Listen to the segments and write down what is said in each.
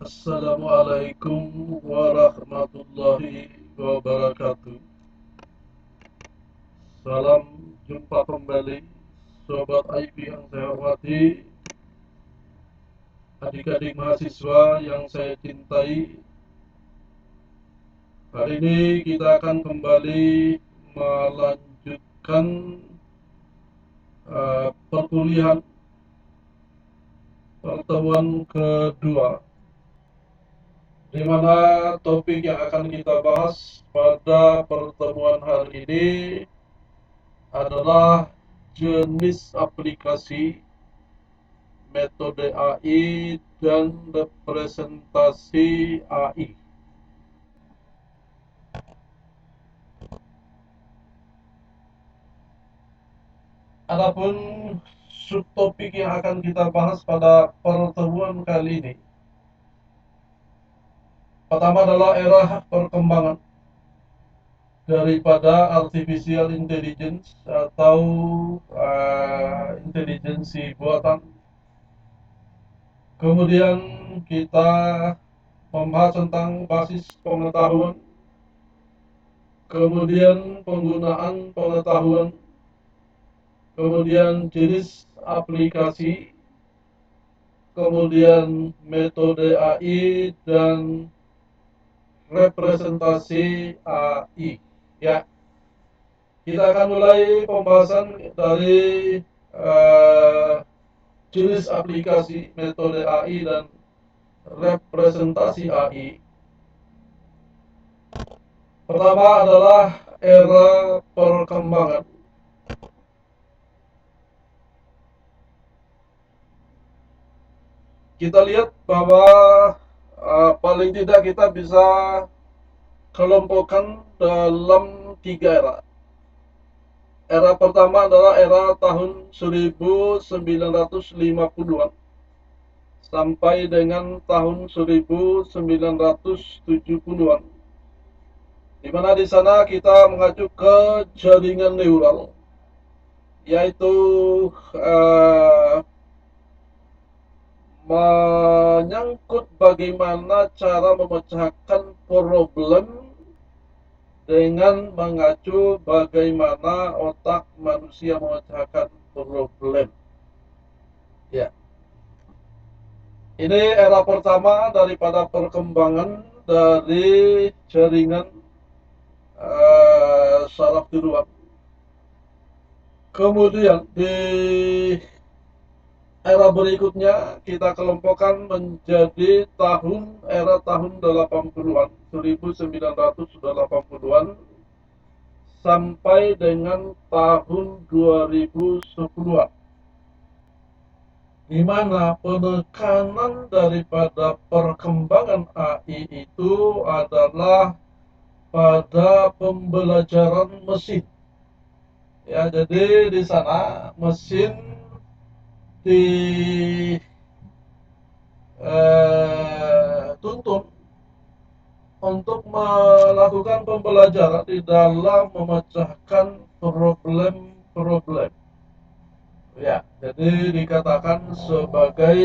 Assalamualaikum warahmatullahi wabarakatuh. Salam jumpa kembali, Sobat IP yang saya hormati, adik-adik mahasiswa yang saya cintai. Hari ini kita akan kembali melanjutkan perkuliahan pertemuan kedua, di mana topik yang akan kita bahas pada pertemuan hari ini adalah jenis aplikasi, metode AI, dan representasi AI. Adapun subtopik yang akan kita bahas pada pertemuan kali ini, pertama adalah era perkembangan daripada artificial intelligence atau intelijensi buatan. Kemudian kita membahas tentang basis pengetahuan, kemudian penggunaan pengetahuan, kemudian jenis aplikasi, kemudian metode AI, dan representasi AI. Ya, kita akan mulai pembahasan dari jenis aplikasi, metode AI, dan representasi AI. Pertama adalah era perkembangan. Kita lihat bahwa paling tidak kita bisa kelompokkan dalam 3 era. Era pertama adalah era tahun 1950-an sampai dengan tahun 1970-an, di mana di sana kita mengacu ke jaringan neural, yaitu menyangkut bagaimana cara memecahkan problem dengan mengacu bagaimana otak manusia memecahkan problem. Ya, ini era pertama daripada perkembangan dari jaringan saraf tiduran. Kemudian di era berikutnya kita kelompokkan menjadi era tahun 80-an, 1980-an sampai dengan tahun 2010-an, di mana penekanan daripada perkembangan AI itu adalah pada pembelajaran mesin. Ya, jadi di sana mesin dituntut untuk melakukan pembelajaran di dalam memecahkan problem-problem. Ya, jadi dikatakan sebagai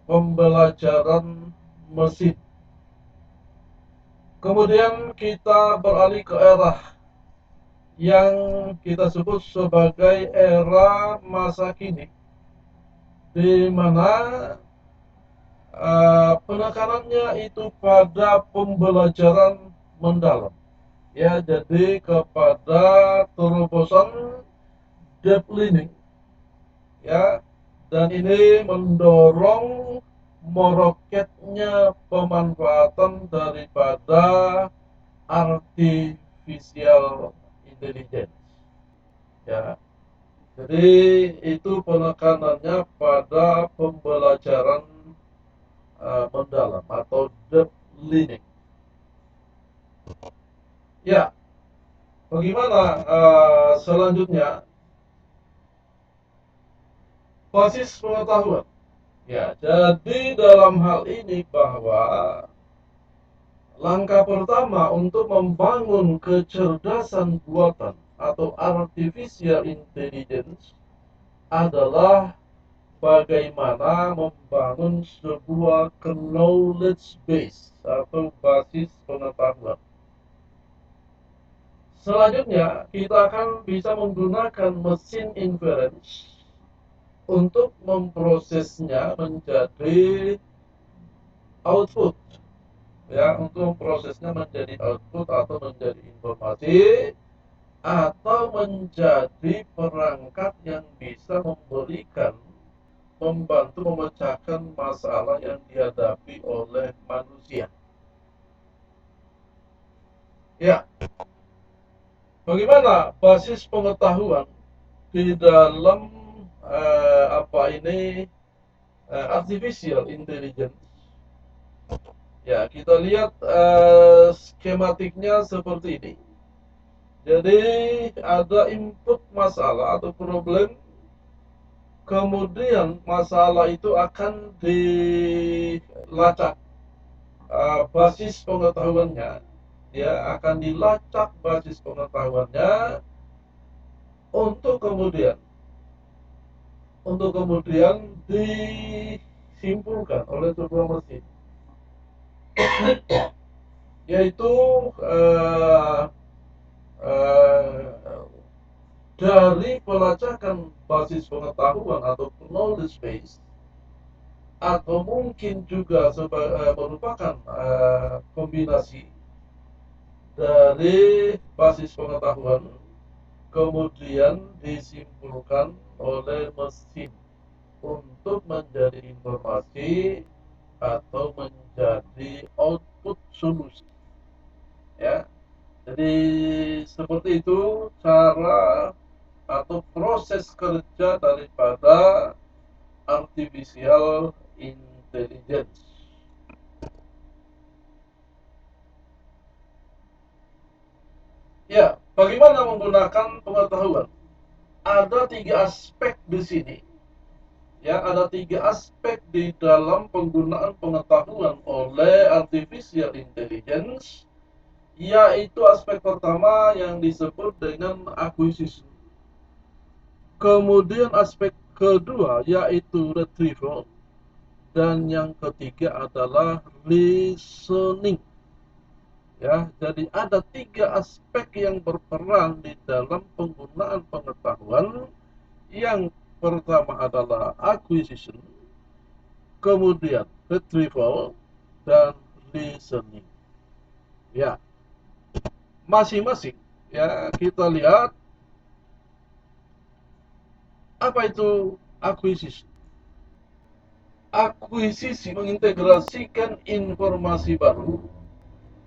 pembelajaran mesin. Kemudian kita beralih ke era yang kita sebut sebagai era masa kini, di mana penekanannya itu pada pembelajaran mendalam. Ya, jadi kepada terobosan deep learning. Ya, dan ini mendorong meroketnya pemanfaatan daripada artificial intelligence. Ya, jadi itu penekanannya pada pembelajaran mendalam atau deep learning. Ya, bagaimana selanjutnya? Basis pengetahuan. Ya, jadi dalam hal ini bahwa langkah pertama untuk membangun kecerdasan buatan atau artificial intelligence adalah bagaimana membangun sebuah knowledge base atau basis pengetahuan. Selanjutnya, kita akan bisa menggunakan mesin inference untuk memprosesnya menjadi output, ya, untuk memprosesnya menjadi output atau menjadi informasi atau menjadi perangkat yang bisa membantu memecahkan masalah yang dihadapi oleh manusia. Ya, bagaimana basis pengetahuan di dalam artificial intelligence? Ya, kita lihat skematiknya seperti ini. Jadi ada input masalah atau problem, kemudian masalah itu akan dilacak basis pengetahuannya, ya, akan dilacak basis pengetahuannya untuk kemudian disimpulkan oleh sebuah mesin, yaitu dari pelacakan basis pengetahuan atau knowledge base, atau mungkin juga merupakan kombinasi dari basis pengetahuan kemudian disimpulkan oleh mesin untuk menjadi informasi atau menjadi output solusi, ya. Jadi seperti itu cara atau proses kerja daripada artificial intelligence. Ya, bagaimana menggunakan pengetahuan? Ada 3 aspek di sini. Ya, ada 3 aspek di dalam penggunaan pengetahuan oleh artificial intelligence, yaitu aspek pertama yang disebut dengan acquisition. Kemudian aspek kedua yaitu retrieval, dan yang ketiga adalah listening. Ya, jadi ada 3 aspek yang berperan di dalam penggunaan pengetahuan. Yang pertama adalah acquisition, kemudian retrieval, dan listening. Ya, masing-masing, ya, kita lihat apa itu akuisisi. Akuisisi mengintegrasikan informasi baru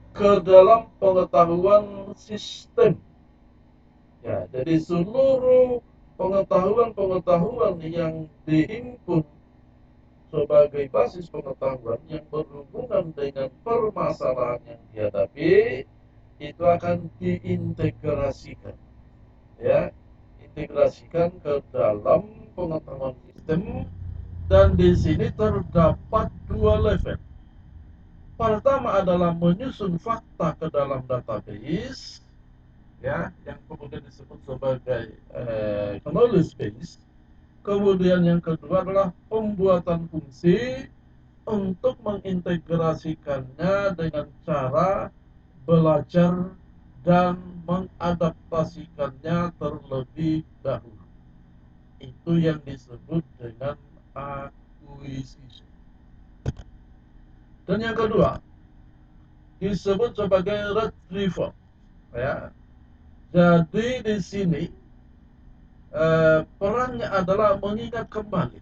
ke dalam pengetahuan sistem. Ya, jadi seluruh pengetahuan-pengetahuan yang dihimpun sebagai basis pengetahuan yang berhubungan dengan permasalahan yang dihadapi itu akan diintegrasikan, ya, integrasikan ke dalam pengetahuan sistem. Dan di sini terdapat 2 level. Pertama adalah menyusun fakta ke dalam database, ya, yang kemudian disebut sebagai knowledge base. Kemudian yang kedua adalah pembuatan fungsi untuk mengintegrasikannya dengan cara belajar dan mengadaptasikannya terlebih dahulu. Itu yang disebut dengan akuisisi. Dan yang kedua disebut sebagai retrieval, ya. Jadi di sini perannya adalah mengingat kembali,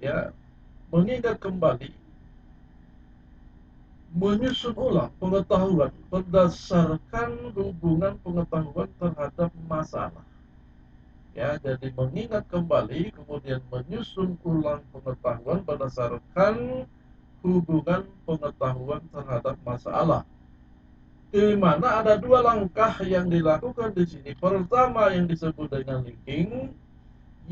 ya, mengingat kembali, menyusun ulang pengetahuan berdasarkan hubungan pengetahuan terhadap masalah. Ya, jadi mengingat kembali kemudian menyusun ulang pengetahuan berdasarkan hubungan pengetahuan terhadap masalah. Di mana ada 2 langkah yang dilakukan di sini. Pertama yang disebut dengan linking,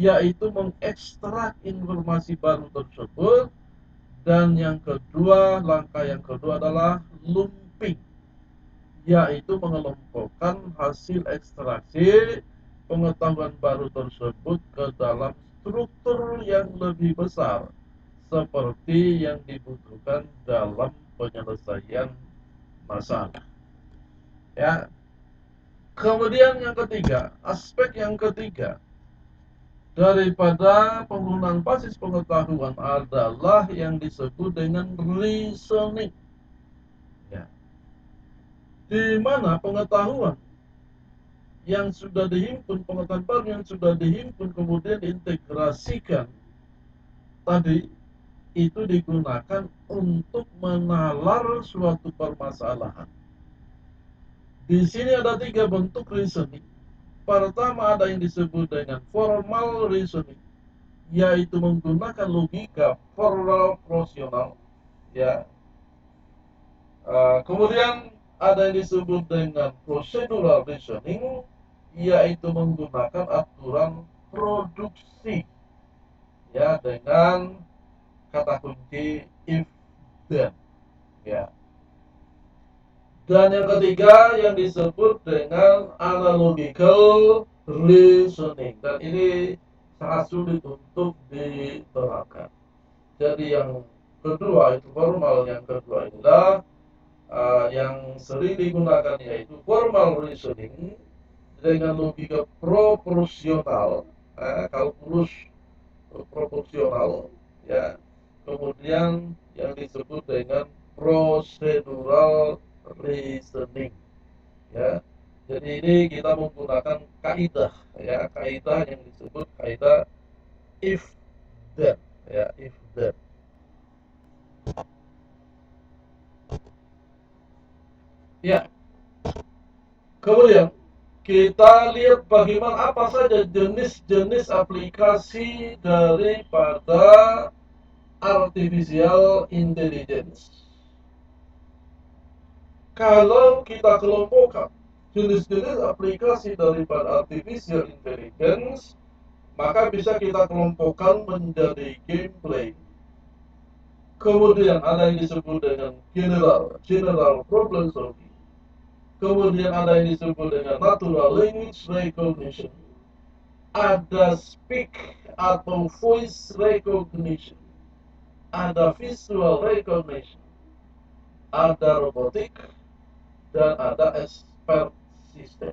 yaitu mengekstrak informasi baru tersebut, dan yang kedua, langkah yang kedua adalah lumping, yaitu mengelompokkan hasil ekstraksi pengetahuan baru tersebut ke dalam struktur yang lebih besar seperti yang dibutuhkan dalam penyelesaian masalah. Ya. Kemudian yang ketiga, aspek yang ketiga daripada penggunaan basis pengetahuan adalah yang disebut dengan reasoning. Ya. Di mana pengetahuan yang sudah dihimpun, pengetahuan baru yang sudah dihimpun kemudian diintegrasikan tadi itu digunakan untuk menalar suatu permasalahan. Di sini ada 3 bentuk reasoning. Pertama ada yang disebut dengan formal reasoning, yaitu menggunakan logika proporsional. Ya. Kemudian ada yang disebut dengan procedural reasoning, yaitu menggunakan aturan produksi. Ya, dengan kata kunci if then. Ya. Dan yang ketiga yang disebut dengan analogical reasoning, dan ini sangat sulit untuk diterapkan. Jadi yang kedua itu formal, yang kedua adalah yang sering digunakan yaitu formal reasoning dengan logika proporsional, kalkulus proporsional, ya. Kemudian yang disebut dengan procedural reasoning, ya. Jadi ini kita menggunakan kaidah, ya, kaidah yang disebut kaidah if then, ya, if then. Ya, kemudian kita lihat bagaimana apa saja jenis-jenis aplikasi daripada artificial intelligence. Kalau kita kelompokkan jenis-jenis aplikasi daripada artificial intelligence, maka bisa kita kelompokkan menjadi gameplay. Kemudian ada yang disebut dengan general problem solving. Kemudian ada yang disebut dengan natural language recognition. Ada speak atau voice recognition. Ada visual recognition. Ada robotik, dan ada expert system.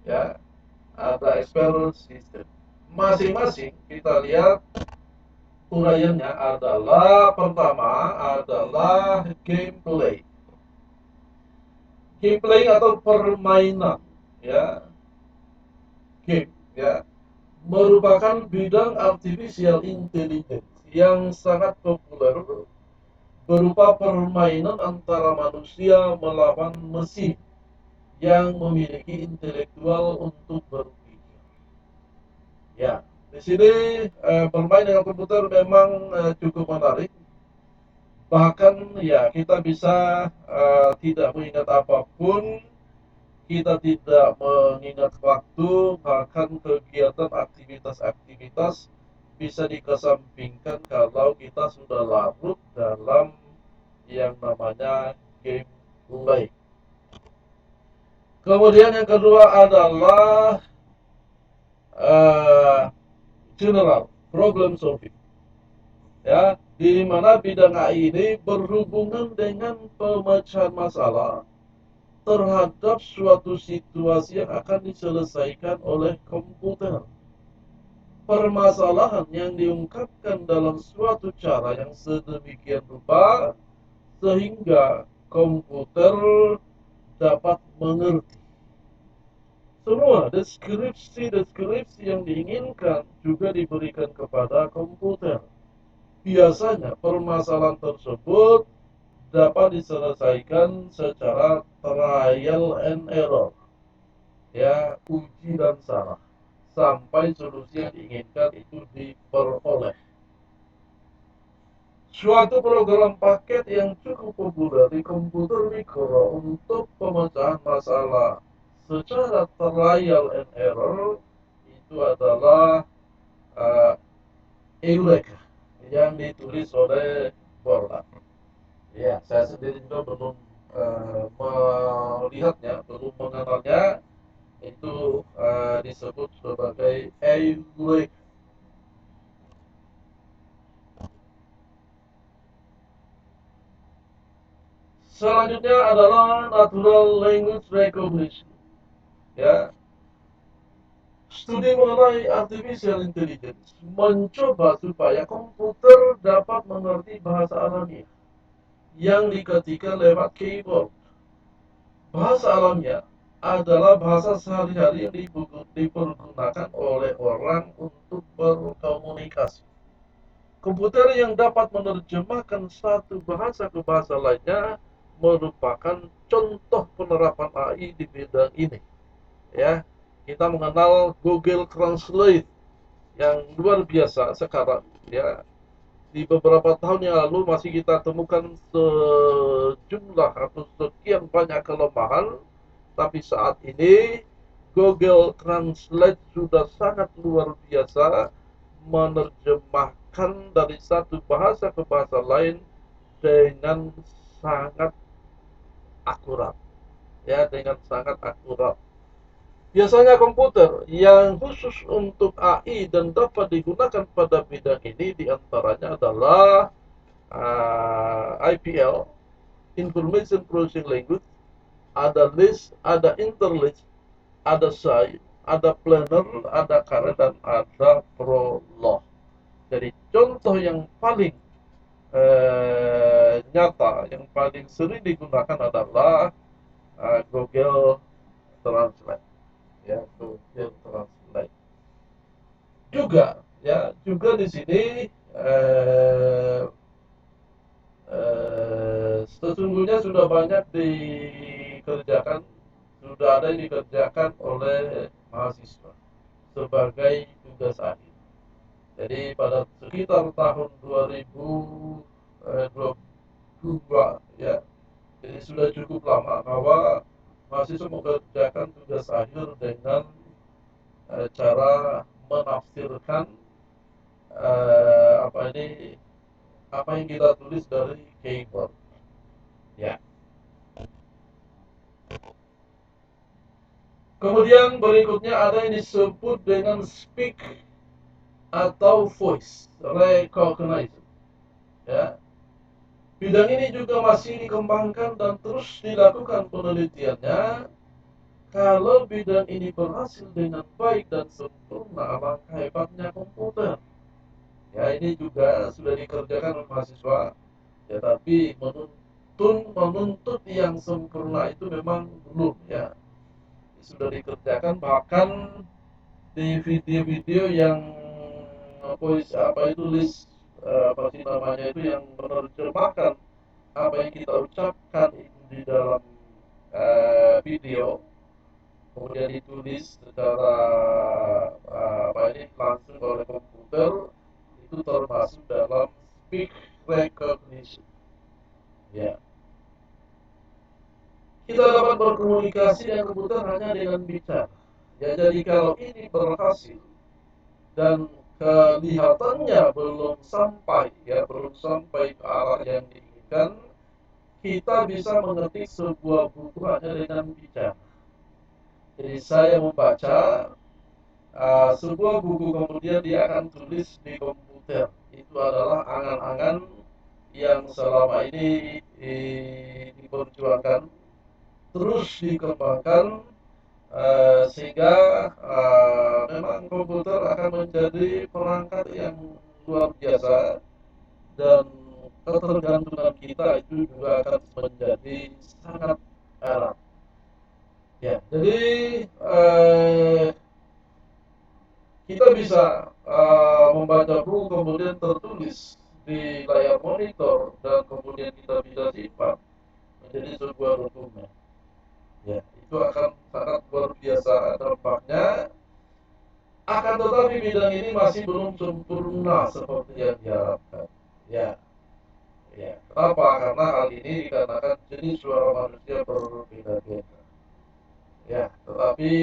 Ya, ada expert system. Masing-masing kita lihat uraiannya adalah pertama adalah gameplay. Gameplay atau permainan, ya, game, ya, merupakan bidang artificial intelligence yang sangat populer, berupa permainan antara manusia melawan mesin yang memiliki intelektual untuk berpikir. Ya, di sini bermain dengan komputer memang cukup menarik. Bahkan ya kita bisa tidak mengingat apapun, kita tidak mengingat waktu, bahkan kegiatan aktivitas-aktivitas bisa dikesampingkan kalau kita sudah larut dalam yang namanya gameplay. Kemudian yang kedua adalah uh, general problem solving, ya, di mana bidang AI ini berhubungan dengan pemecahan masalah terhadap suatu situasi yang akan diselesaikan oleh komputer. Permasalahan yang diungkapkan dalam suatu cara yang sedemikian rupa sehingga komputer dapat mengerti. Semua deskripsi yang diinginkan juga diberikan kepada komputer. Biasanya permasalahan tersebut dapat diselesaikan secara trial and error, ya, uji dan salah, sampai solusi yang diinginkan itu diperoleh. Suatu program paket yang cukup populer di komputer mikro untuk pemecahan masalah secara trial and error itu adalah Eureka yang ditulis oleh Borland. Ya, saya sendiri juga belum melihatnya, belum mengenalnya. Itu disebut sebagai Eureka. Selanjutnya adalah natural language recognition. Ya, studi mengenai artificial intelligence mencoba supaya komputer dapat mengerti bahasa alamiah yang diketikkan lewat keyboard. Bahasa alamiah adalah bahasa sehari-hari yang dipergunakan oleh orang untuk berkomunikasi. Komputer yang dapat menerjemahkan satu bahasa ke bahasa lainnya merupakan contoh penerapan AI di bidang ini. Ya, kita mengenal Google Translate yang luar biasa sekarang. Ya, di beberapa tahun yang lalu masih kita temukan sejumlah atau sekian banyak kelemahan, tapi saat ini Google Translate sudah sangat luar biasa menerjemahkan dari satu bahasa ke bahasa lain dengan sangat akurat, ya, dengan sangat akurat. Biasanya komputer yang khusus untuk AI dan dapat digunakan pada bidang ini diantaranya adalah IPL, Information Processing Language, ada list, ada interlist, ada site, ada planner, ada current, dan ada prolog. Jadi contoh yang paling nyata, yang paling sering digunakan adalah Google Translate. Ya, Google Translate. Juga di sini eh, sesungguhnya sudah banyak dikerjakan, sudah ada yang dikerjakan oleh mahasiswa sebagai tugas akhir. Jadi pada sekitar tahun 2022, ya, jadi sudah cukup lama bahwa mahasiswa mengerjakan tugas akhir dengan cara menafsirkan apa ini, apa yang kita tulis dari keyboard. Ya. Kemudian berikutnya ada yang disebut dengan speak atau voice recognition. Ya. Bidang ini juga masih dikembangkan dan terus dilakukan penelitiannya. Kalau bidang ini berhasil dengan baik dan sempurna, alangkah hebatnya komputer. Ya, ini juga sudah dikerjakan oleh mahasiswa, ya, tapi menuntut yang sempurna itu memang belum, ya. Sudah dikerjakan, bahkan di video-video yang apa itu list, apa sih namanya itu, yang menerjemahkan apa yang kita ucapkan itu di dalam video, kemudian ditulis secara apa ini langsung oleh komputer, itu termasuk dalam speech recognition. Ya, kita dapat berkomunikasi dengan komputer hanya dengan bicara. Ya, jadi kalau ini berhasil dan kelihatannya belum sampai ke arah yang diinginkan, kita bisa mengetik sebuah buku hanya dengan bicara. Jadi saya membaca sebuah buku, kemudian dia akan tulis di komputer. Itu adalah angan-angan yang selama ini diperjuangkan, terus dikembangkan, sehingga memang komputer akan menjadi perangkat yang luar biasa, dan ketergantungan kita itu juga akan menjadi sangat erat. Ya, jadi kita bisa membaca buku kemudian tertulis di layar monitor, dan kemudian kita bisa simpan menjadi sebuah dokumen. Ya, itu akan sangat luar biasa dampaknya. Akan tetapi bidang ini masih belum sempurna seperti yang diharapkan. Ya, ya. Kenapa? Karena hal ini dikarenakan jenis suara manusia berbeda-beda. Ya, tetapi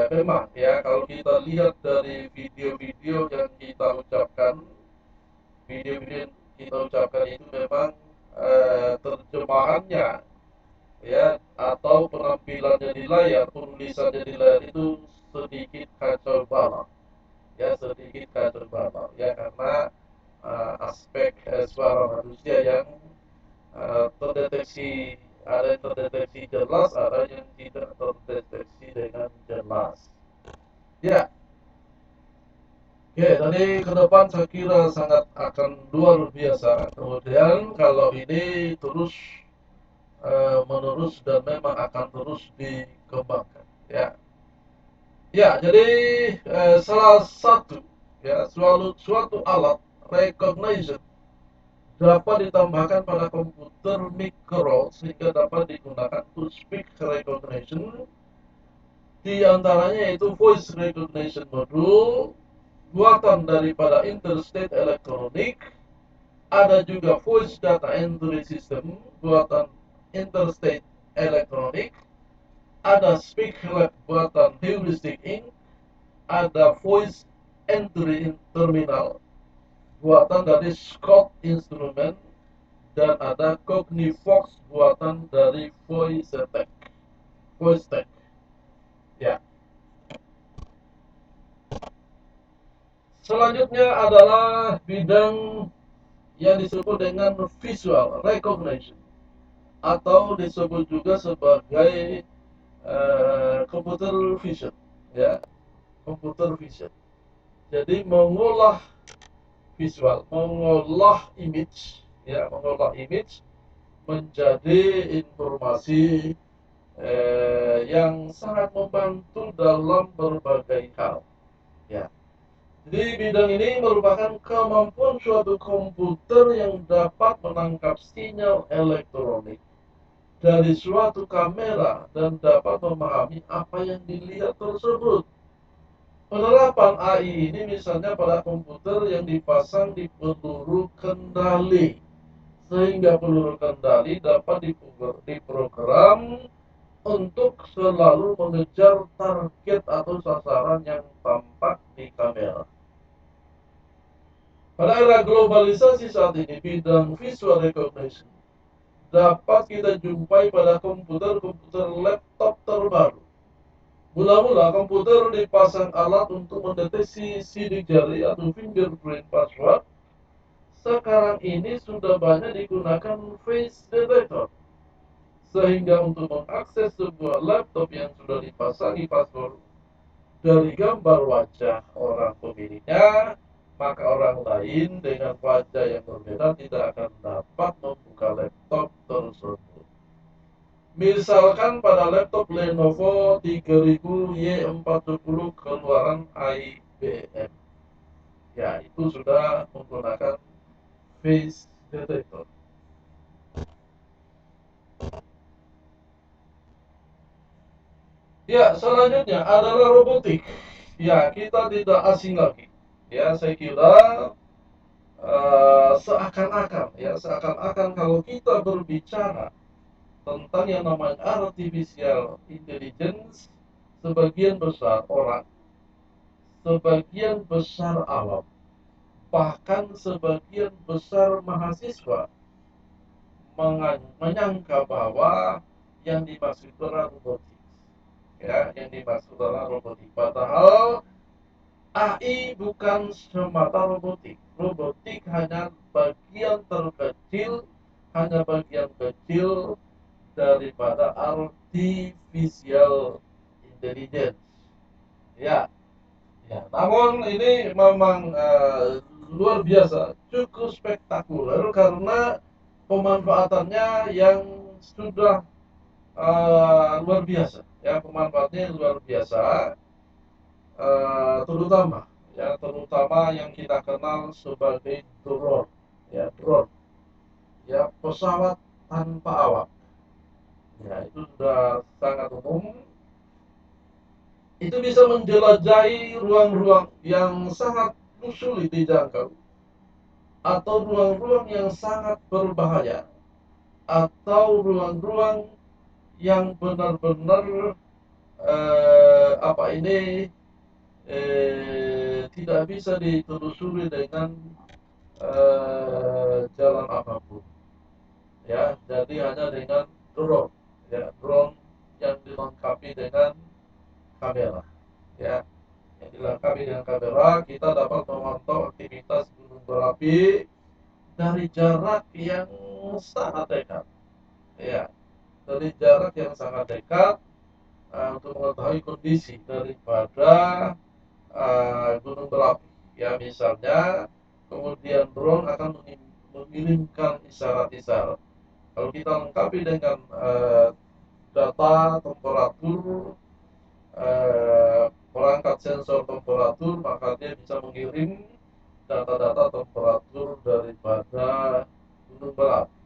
memang, ya, kalau kita lihat dari video-video yang kita ucapkan, video-video yang kita ucapkan itu memang terjemahannya, ya, atau penampilannya di layar, penulisannya di layar itu sedikit kacau balau, ya, sedikit kacau balau, ya, karena aspek suara manusia yang terdeteksi, ada yang terdeteksi jelas, ada yang tidak terdeteksi dengan jelas. Ya, oke, tadi ke depan saya kira sangat akan luar biasa. Kemudian kalau ini terus menerus dan memang akan terus dikembangkan. Ya, ya. Jadi salah satu ya suatu alat recognition dapat ditambahkan pada komputer mikro sehingga dapat digunakan untuk speech recognition. Di antaranya yaitu voice recognition module buatan daripada Interstate Electronic. Ada juga voice data entry system buatan Interstate Electronic. Ada Speak Lab buatan Heuristic Inc. Ada voice entry terminal buatan dari Scott Instrument, dan ada Cognivox buatan dari VoiceTech. Ya. Selanjutnya adalah bidang yang disebut dengan visual recognition atau disebut juga sebagai computer vision, ya, computer vision. Jadi mengolah visual, mengolah image, ya, mengolah image menjadi informasi yang sangat membantu dalam berbagai hal. Ya. Jadi bidang ini merupakan kemampuan suatu komputer yang dapat menangkap sinyal elektronik dari suatu kamera dan dapat memahami apa yang dilihat tersebut. Penerapan AI ini misalnya pada komputer yang dipasang di peluru kendali, sehingga peluru kendali dapat diprogram untuk selalu mengejar target atau sasaran yang tampak di kamera. Pada era globalisasi saat ini, bidang visual recognition dapat kita jumpai pada komputer-komputer laptop terbaru. Mula-mula komputer dipasang alat untuk mendeteksi sidik jari atau fingerprint password. Sekarang ini sudah banyak digunakan face detector. Sehingga untuk mengakses sebuah laptop yang sudah dipasangi password dari gambar wajah orang pemiliknya, maka orang lain dengan wajah yang berbeda tidak akan dapat membuka laptop tersebut. Misalkan pada laptop Lenovo 3000Y40 keluaran IBM. Ya, itu sudah menggunakan face detector. Ya, selanjutnya adalah robotik. Ya, kita tidak asing lagi. Ya, saya kira seakan-akan kalau kita berbicara tentang yang namanya artificial intelligence, sebagian besar orang, sebagian besar awam, bahkan sebagian besar mahasiswa menyangka bahwa yang dimaksud adalah robotik. Ya, yang dimaksud adalah robotik. Padahal AI bukan semata robotik. Robotik hanya bagian terkecil, hanya bagian kecil daripada artificial intelligence. Ya, ya. Namun ini memang luar biasa, cukup spektakuler karena pemanfaatannya yang sudah luar biasa. Ya, pemanfaatnya luar biasa, terutama yang kita kenal sebagai drone, ya, pesawat tanpa awak. Ya, itu sudah sangat umum. Itu bisa menjelajahi ruang-ruang yang sangat sulit dijangkau, atau ruang-ruang yang sangat berbahaya, atau ruang-ruang yang benar-benar tidak bisa ditelusuri dengan jalan apapun. Ya, jadi hanya dengan drone, ya, drone yang dilengkapi dengan kamera, ya, yang dilengkapi dengan kamera, kita dapat memantau aktivitas gunung berapi dari jarak yang sangat dekat, ya, dari jarak yang sangat dekat untuk mengetahui kondisi daripada gunung berapi. Ya, misalnya, kemudian drone akan mengirimkan isyarat-isyarat. Kalau kita lengkapi dengan data temperatur, perangkat sensor temperatur, maka dia bisa mengirim data-data temperatur daripada gunung berapi.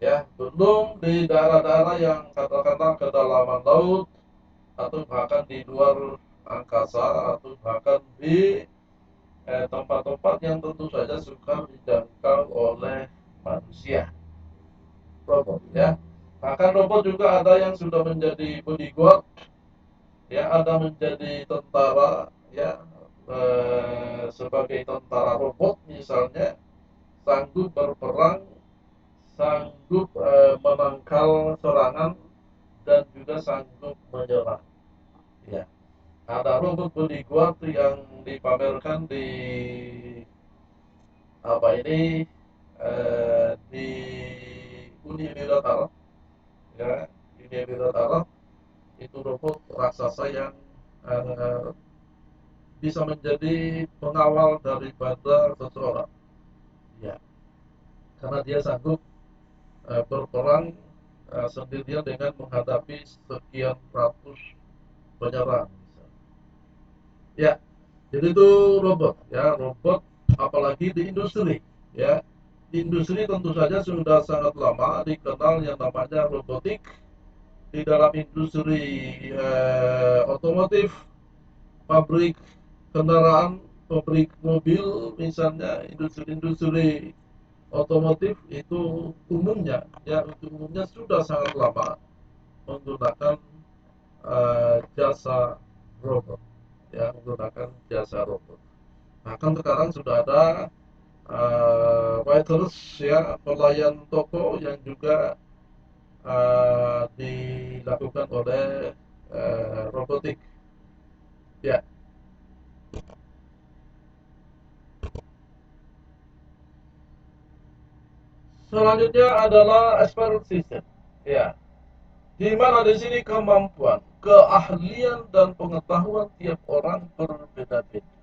Ya, belum di daerah-daerah yang katakanlah kedalaman laut atau bahkan di luar angkasa atau bahkan di tempat-tempat yang tentu saja suka dijangkau oleh manusia. Robot, ya. Bahkan robot juga ada yang sudah menjadi bodyguard, ya, ada menjadi tentara, ya, sebagai tentara robot misalnya, sanggup berperang, sanggup menangkal serangan, dan juga sanggup menyerang. Ya, ada robot bodyguard yang dipamerkan di apa ini di Uni Emirat Arab, ya, Uni Emirat Arab itu robot raksasa yang eh, bisa menjadi pengawal daripada seseorang, ya, karena dia sanggup berperang sendirian dengan menghadapi sekian ratus penyerang. Ya, jadi itu robot, ya, robot, apalagi di industri, ya. Di industri tentu saja sudah sangat lama dikenal yang namanya robotik. Di dalam industri otomotif, pabrik kendaraan, pabrik mobil, misalnya industri-industri otomotif itu umumnya, ya, itu umumnya sudah sangat lama menggunakan jasa robot, ya, menggunakan jasa robot. Bahkan sekarang sudah ada waiters, ya, pelayan toko yang juga dilakukan oleh robotik. Ya, selanjutnya adalah expert system. Ya, di mana di sini kemampuan, keahlian dan pengetahuan tiap orang berbeda-beda.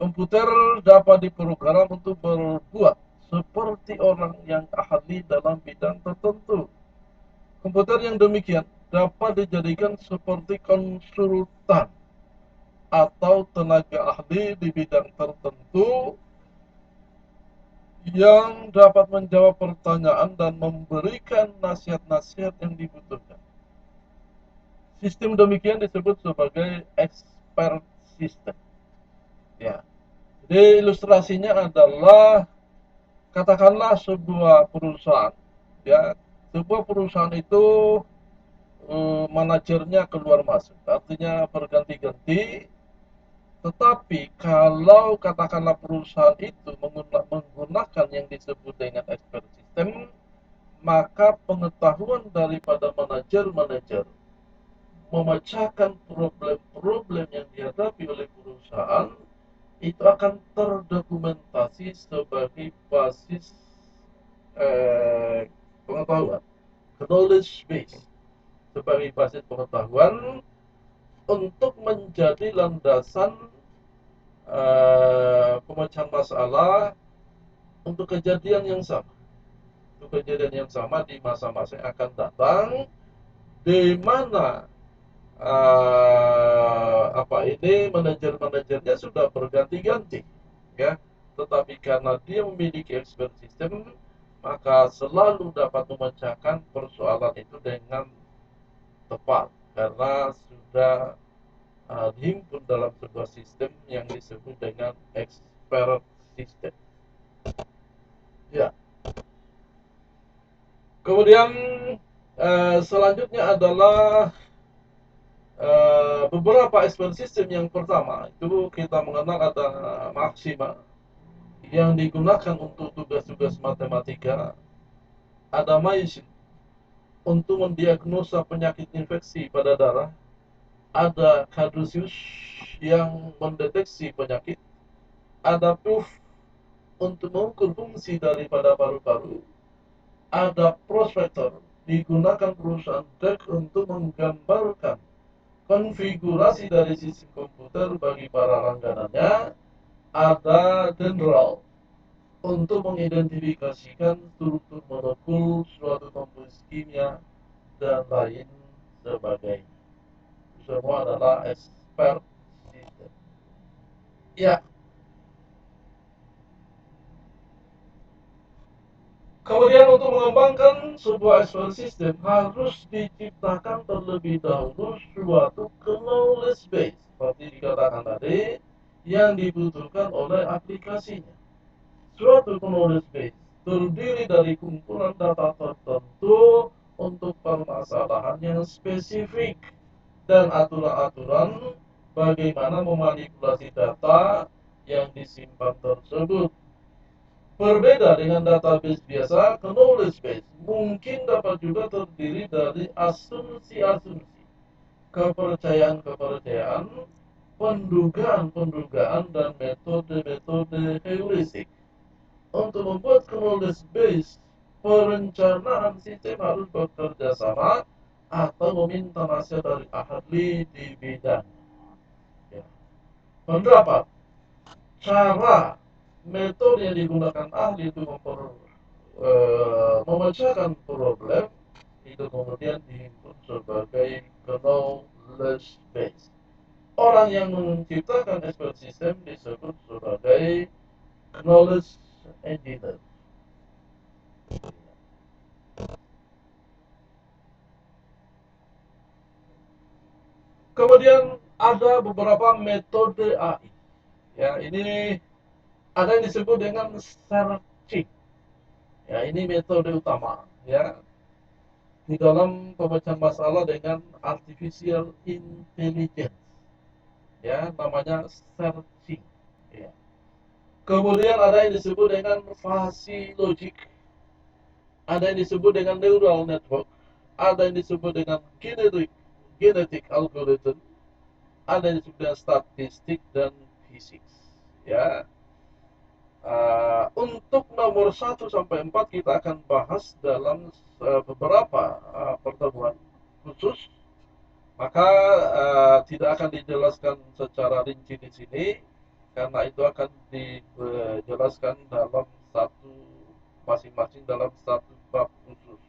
Komputer dapat diprogram untuk berbuat seperti orang yang ahli dalam bidang tertentu. Komputer yang demikian dapat dijadikan seperti konsultan atau tenaga ahli di bidang tertentu yang dapat menjawab pertanyaan dan memberikan nasihat-nasihat yang dibutuhkan. Sistem demikian disebut sebagai expert system. Ya. Jadi ilustrasinya adalah, katakanlah sebuah perusahaan, ya, sebuah perusahaan itu manajernya keluar masuk, artinya berganti-ganti. Tetapi kalau katakanlah perusahaan itu menggunakan yang disebut dengan expert system, maka pengetahuan daripada manajer-manajer memecahkan problem-problem yang dihadapi oleh perusahaan itu akan terdokumentasi sebagai basis pengetahuan, knowledge base, sebagai basis pengetahuan untuk menjadi landasan pemecahan masalah untuk kejadian yang sama, di masa-masa yang akan datang, di mana apa ini manajer-manajernya sudah berganti-ganti, ya, tetapi karena dia memiliki expert system, maka selalu dapat memecahkan persoalan itu dengan tepat karena sudah dihimpun dalam sebuah sistem yang disebut dengan expert system. Ya, kemudian selanjutnya adalah beberapa expert system. Yang pertama itu kita mengenal ada Maxima yang digunakan untuk tugas-tugas matematika, ada Maysin untuk mendiagnosa penyakit infeksi pada darah, ada Caduceus yang mendeteksi penyakit, ada Proof untuk mengukur fungsi daripada paru-paru, ada prospektor, digunakan perusahaan DEC untuk menggambarkan konfigurasi dari sistem komputer bagi para langganannya. Ada dendral untuk mengidentifikasikan struktur molekul suatu komposisi kimia dan lain sebagainya. Semua adalah expert system. Ya, kemudian untuk mengembangkan sebuah expert system harus diciptakan terlebih dahulu suatu knowledge base seperti dikatakan tadi yang dibutuhkan oleh aplikasinya. Suatu knowledge base terdiri dari kumpulan data tertentu untuk permasalahan yang spesifik dan aturan-aturan bagaimana memanipulasi data yang disimpan tersebut. Berbeda dengan database biasa, knowledge base mungkin dapat juga terdiri dari asumsi-asumsi, kepercayaan-kepercayaan, pendugaan-pendugaan, dan metode-metode heuristik. Untuk membuat knowledge base, perencanaan sistem harus bekerja sama atau meminta nasihat dari ahli di bidang. Ya. Pendapat, cara, metode yang digunakan ahli untuk memecahkan problem itu kemudian diinput sebagai knowledge base. Orang yang menciptakan expert system disebut sebagai knowledge engineer. Kemudian ada beberapa metode AI. Ya, ini ada yang disebut dengan searching. Ya, ini metode utama ya di dalam pemecahan masalah dengan artificial intelligence. Ya, namanya searching. Ya. Kemudian ada yang disebut dengan fuzzy logic, ada yang disebut dengan neural network, ada yang disebut dengan genetic algorithm, ada yang disebut dengan statistik dan fisik. Ya, untuk nomor 1 sampai 4 kita akan bahas dalam beberapa pertemuan khusus, maka tidak akan dijelaskan secara rinci di sini karena itu akan dijelaskan dalam satu masing-masing dalam satu bab khusus.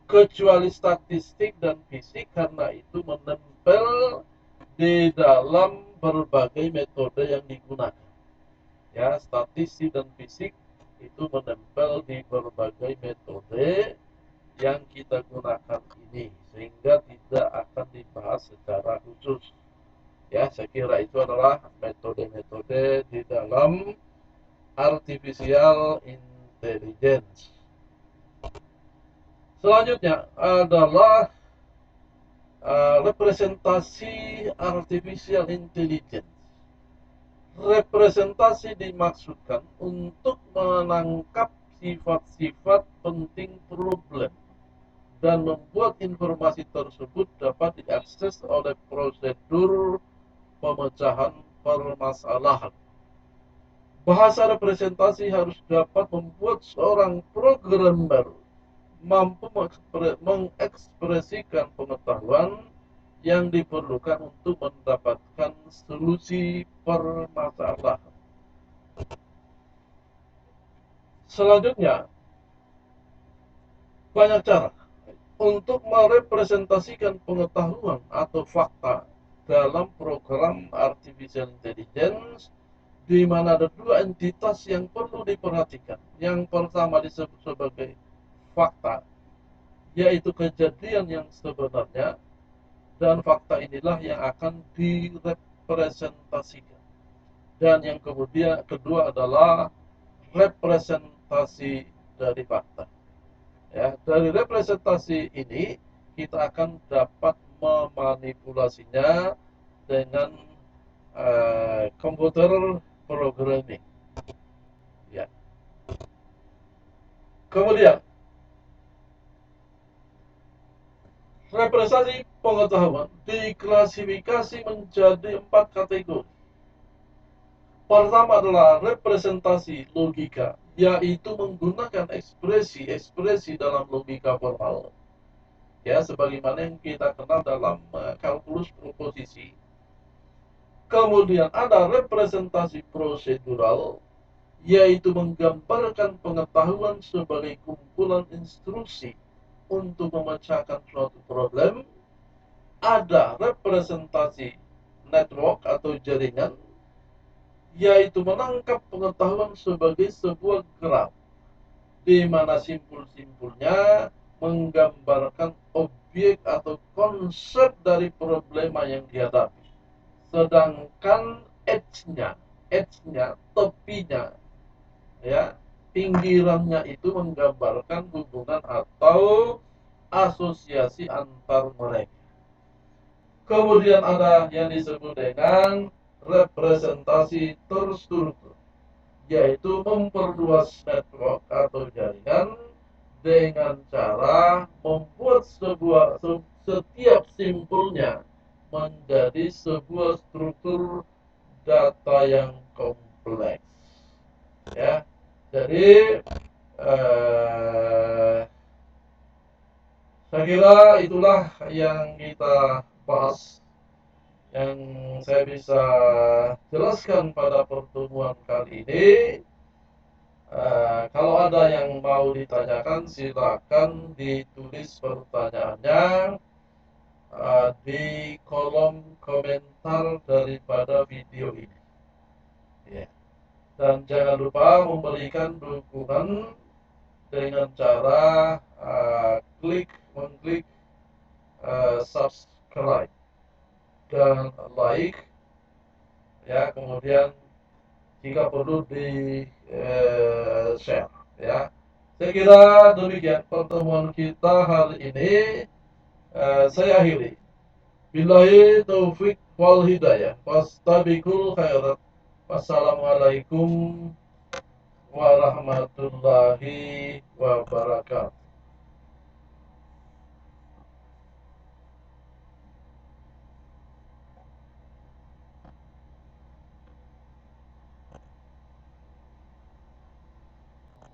Kecuali statistik dan fisik karena itu menempel di dalam berbagai metode yang digunakan. Ya, statistik dan fisik itu menempel di berbagai metode yang kita gunakan ini sehingga tidak akan dibahas secara khusus. Ya, saya kira itu adalah metode-metode di dalam artificial intelligence. Selanjutnya adalah representasi artificial intelligence. Representasi dimaksudkan untuk menangkap sifat-sifat penting problem dan membuat informasi tersebut dapat diakses oleh prosedur pemecahan permasalahan. Bahasa representasi harus dapat membuat seorang programmer mampu mengekspresikan pengetahuan yang diperlukan untuk mendapatkan solusi permasalahan. Selanjutnya, banyak cara untuk merepresentasikan pengetahuan atau fakta dalam program artificial intelligence, di mana ada dua entitas yang perlu diperhatikan. Yang pertama disebut sebagai fakta, yaitu kejadian yang sebenarnya, dan fakta inilah yang akan direpresentasikan. Dan yang kemudian kedua adalah representasi dari fakta. Ya, dari representasi ini kita akan dapat memanipulasinya dengan komputer programming. Ya. Kemudian representasi pengetahuan diklasifikasi menjadi 4 kategori. Pertama adalah representasi logika, yaitu menggunakan ekspresi dalam logika formal, ya, sebagaimana yang kita kenal dalam kalkulus proposisi. Kemudian ada representasi prosedural, yaitu menggambarkan pengetahuan sebagai kumpulan instruksi untuk memecahkan suatu problem. Ada representasi network atau jaringan, yaitu menangkap pengetahuan sebagai sebuah graf, di mana simpul-simpulnya menggambarkan objek atau konsep dari problema yang dihadapi. Sedangkan edge-nya, tepinya, ya, pinggirannya itu menggambarkan hubungan atau asosiasi antar mereka. Kemudian ada yang disebut dengan representasi terstruktur, yaitu memperluas network atau jaringan dengan cara membuat setiap simpulnya menjadi sebuah struktur data yang kompleks. Ya, jadi saya kira itulah yang kita bahas, yang saya bisa jelaskan pada pertemuan kali ini. Kalau ada yang mau ditanyakan, silakan ditulis pertanyaannya di kolom komentar daripada video ini. Ya. Dan jangan lupa memberikan dukungan dengan cara mengklik subscribe dan like, ya, kemudian jika perlu di share, ya. Saya kira demikian pertemuan kita hari ini. Saya akhiri. Billahi taufik wal hidayah. Fastabiqul khairat. Wassalamualaikum warahmatullahi wabarakatuh.